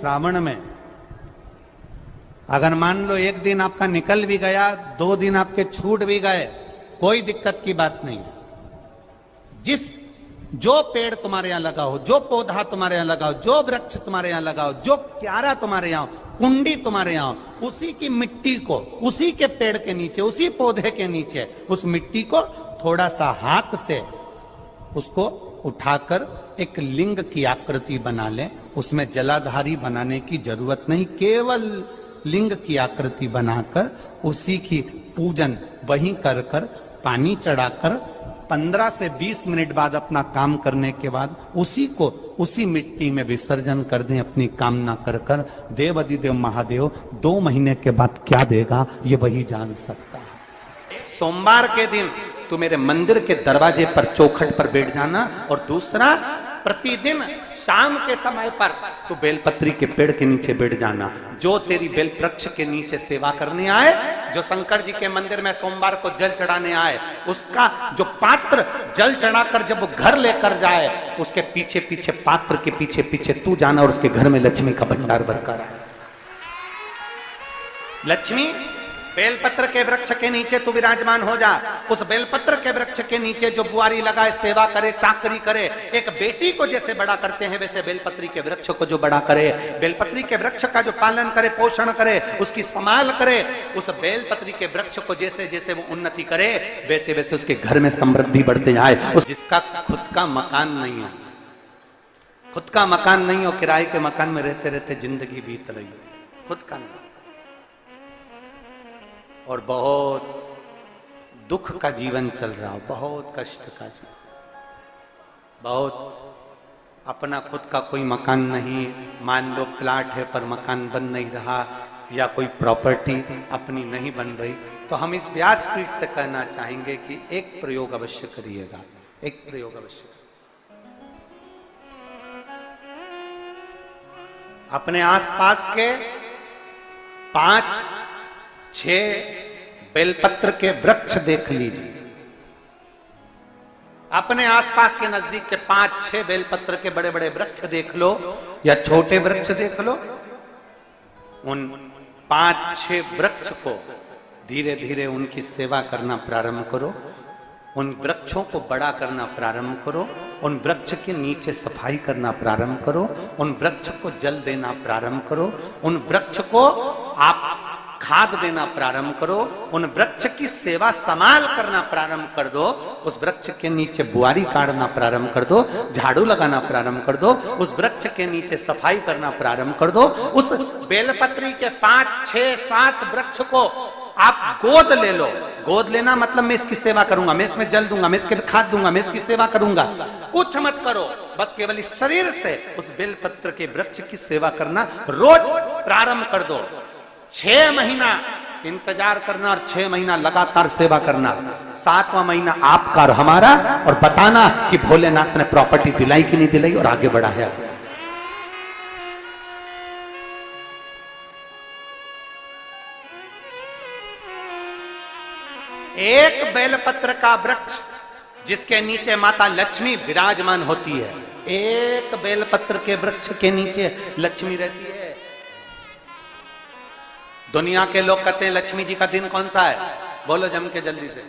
श्रावण में अगर मान लो एक दिन आपका निकल भी गया, 2 दिन आपके छूट भी गए, कोई दिक्कत की बात नहीं है। जो पेड़ तुम्हारे यहां लगा हो, जो पौधा तुम्हारे यहां लगा हो, जो वृक्ष तुम्हारे यहां लगा हो, जो क्यारा तुम्हारे यहां हो, कुंडी तुम्हारे यहां हो, उसी की मिट्टी को, उसी के पेड़ के नीचे, उसी पौधे के नीचे, उस मिट्टी को थोड़ा सा हाथ से उसको उठाकर एक लिंग की आकृति बना ले। उसमें जलाधारी बनाने की जरूरत नहीं, केवल लिंग की आकृति बनाकर उसी की पूजन वहीं कर कर, पानी चढ़ाकर 15 से 20 मिनट बाद अपना काम करने के बाद उसी को उसी मिट्टी में विसर्जन कर दें अपनी कामना कर कर। देव अधिदेव महादेव 2 महीने के बाद क्या देगा ये वही जान सकता है। सोमवार के दिन तू मेरे मंदिर के दरवाजे पर चौखट पर बैठ जाना, और दूसरा प्रतिदिन शाम के समय पर तू बेलपत्री के पेड़ के नीचे बैठ जाना। जो तेरी बेल वृक्ष के नीचे सेवा करने आए, जो शंकर जी के मंदिर में सोमवार को जल चढ़ाने आए, उसका जो पात्र जल चढ़ाकर जब वो घर लेकर जाए, उसके पीछे पीछे, पात्र के पीछे पीछे तू जाना और उसके घर में लक्ष्मी का भंडार भरकर आए। लक्ष्मी बेलपत्र के वृक्ष के नीचे तू विराजमान हो जा। उस बेलपत्र के वृक्ष के नीचे जो बुआरी लगाए, सेवा करे, चाकरी करे, एक बेटी को जैसे बड़ा करते हैं वैसे बेलपत्री के वृक्ष को जो बड़ा करे, बेलपत्री के वृक्ष का जो पालन करे, पोषण करे, उसकी संभाल करे, उस बेलपत्री के वृक्ष को जैसे जैसे वो उन्नति करे, वैसे वैसे उसके घर में समृद्धि बढ़ते जाए। उस जिसका खुद का मकान नहीं हो, खुद का मकान नहीं हो, किराए के मकान में रहते रहते जिंदगी बीत रही, खुद का नहीं, और बहुत दुख का जीवन चल रहा हो, बहुत कष्ट का जीवन, बहुत अपना खुद का कोई मकान नहीं, मान लो प्लाट है पर मकान बन नहीं रहा, या कोई प्रॉपर्टी अपनी नहीं बन रही, तो हम इस व्यासपीठ से कहना चाहेंगे कि एक प्रयोग अवश्य करिएगा, एक प्रयोग अवश्य। अपने आसपास के 5-6 बेलपत्र के वृक्ष देख लीजिए। अपने आसपास के नजदीक के 5-6 बेलपत्र के बड़े बड़े वृक्ष देख लो, या छोटे वृक्ष देख लो। उन 5-6 वृक्ष को धीरे धीरे उनकी सेवा करना प्रारंभ करो, उन वृक्षों को बड़ा करना प्रारंभ करो, उन वृक्ष के नीचे सफाई करना प्रारंभ करो, उन वृक्ष को जल देना प्रारंभ करो, उन वृक्ष को आप खाद देना प्रारंभ करो, उन वृक्ष की सेवा संभाल करना प्रारंभ कर दो, उस वृक्ष के नीचे बुआरी काटना प्रारंभ कर दो, झाड़ू लगाना प्रारंभ कर दो, उस वृक्ष के नीचे सफाई करना प्रारंभ कर दो। उस बेलपत्री के 5-6-7 वृक्ष को आप गोद ले लो। गोद लेना मतलब मैं इसकी सेवा करूंगा, मैं इसमें जल दूंगा, मैं इसके खाद दूंगा, मैं इसकी सेवा करूंगा, कुछ मत करो, बस केवल इस शरीर से उस बेलपत्र के वृक्ष की सेवा करना रोज प्रारंभ कर दो। 6 महीना इंतजार करना और 6 महीना लगातार सेवा करना, 7वां महीना आपका और हमारा, और बताना कि भोलेनाथ ने प्रॉपर्टी दिलाई कि नहीं दिलाई और आगे बढ़ा है। एक बेलपत्र का वृक्ष जिसके नीचे माता लक्ष्मी विराजमान होती है, एक बेलपत्र के वृक्ष के नीचे लक्ष्मी रहती है। दुनिया के लोग कहते हैं लक्ष्मी जी का दिन कौन सा है, बोलो जम के जल्दी से।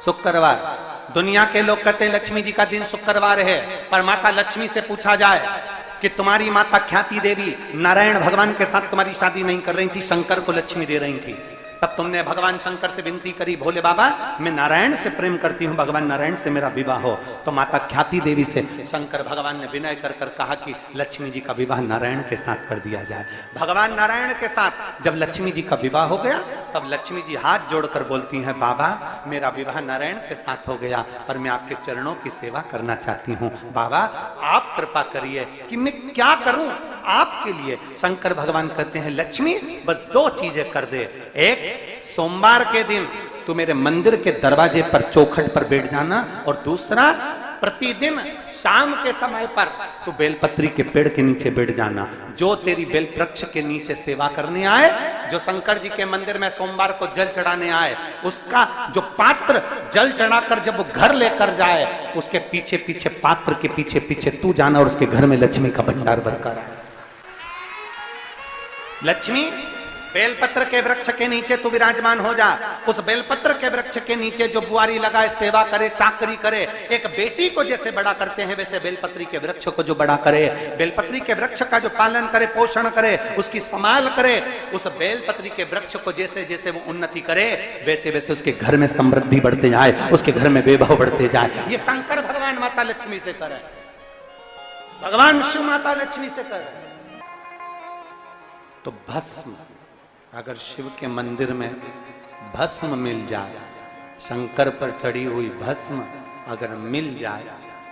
शुक्रवार। दुनिया के लोग कहते हैं लक्ष्मी जी का दिन शुक्रवार है, पर माता लक्ष्मी से पूछा जाए कि तुम्हारी माता ख्याति देवी नारायण भगवान के साथ तुम्हारी शादी नहीं कर रही थी, शंकर को लक्ष्मी दे रही थी, तब तुमने भगवान शंकर से विनती करी, भोले बाबा मैं नारायण से प्रेम करती हूँ, भगवान नारायण से मेरा विवाह हो। तो माता ख्याति देवी से शंकर भगवान ने विनय कर कर कहा कि लक्ष्मी जी का विवाह नारायण के साथ कर दिया जाए। भगवान नारायण के साथ जब लक्ष्मी जी का विवाह हो गया, तब लक्ष्मी जी हाथ जोड़कर बोलती हैं, बाबा मेरा विवाह नारायण के साथ हो गया, पर मैं आपके चरणों की सेवा करना चाहती हूँ, बाबा आप कृपा करिए कि मैं क्या करूं आपके लिए। शंकर भगवान कहते हैं लक्ष्मी बस 2 चीजें कर दे, एक सोमवार के दिन तू मेरे मंदिर के दरवाजे पर चौखट पर बैठ जाना, और दूसरा प्रतिदिन शाम के समय पर तू बेलपत्री के पेड़ के नीचे बैठ जाना। जो तेरी बेल वृक्ष के नीचे सेवा करने आए, जो शंकर जी के मंदिर में सोमवार को जल चढ़ाने आए, उसका जो पात्र जल चढ़ाकर जब वो घर लेकर जाए, उसके पीछे पीछे, पात्र के पीछे पीछे तू जाना और उसके घर में लक्ष्मी का भंडार भरकर आए। लक्ष्मी बेलपत्र के वृक्ष के नीचे तू विराजमान हो जा। उस बेलपत्र के वृक्ष के नीचे जो बुआरी लगाए, सेवा करे, चाकरी करे, एक बेटी को जैसे बड़ा करते हैं वैसे बेलपत्री के वृक्ष को जो बड़ा करे, बेलपत्री के वृक्ष का जो पालन करे, पोषण करे, उसकी संभाल करे, उस बेलपत्री के वृक्ष को जैसे जैसे वो उन्नति करे, वैसे वैसे उसके घर में समृद्धि बढ़ते जाए, उसके घर में वैभव बढ़ते जाए। ये शंकर भगवान माता लक्ष्मी से करे, भगवान शिव माता लक्ष्मी से करे। तो भस्म, अगर शिव के मंदिर में भस्म मिल जाए, शंकर पर चढ़ी हुई भस्म अगर मिल जाए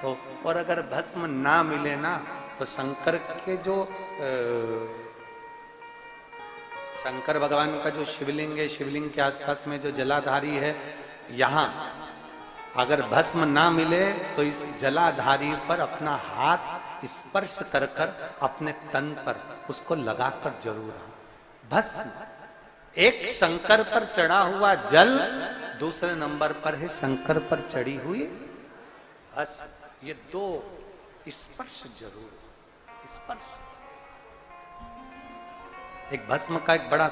तो, और अगर भस्म ना मिले ना, तो शंकर के जो शंकर भगवान का जो शिवलिंग है, शिवलिंग के आसपास में जो जलाधारी है, यहां अगर भस्म ना मिले तो इस जलाधारी पर अपना हाथ स्पर्श कर कर अपने तन पर उसको लगाकर जरूर आओ। भस्म, एक शंकर पर चढ़ा हुआ जल, दूसरे नंबर पर है शंकर पर चढ़ी हुई भस्म। ये दो स्पर्श जरूर, स्पर्श। एक भस्म का एक बड़ा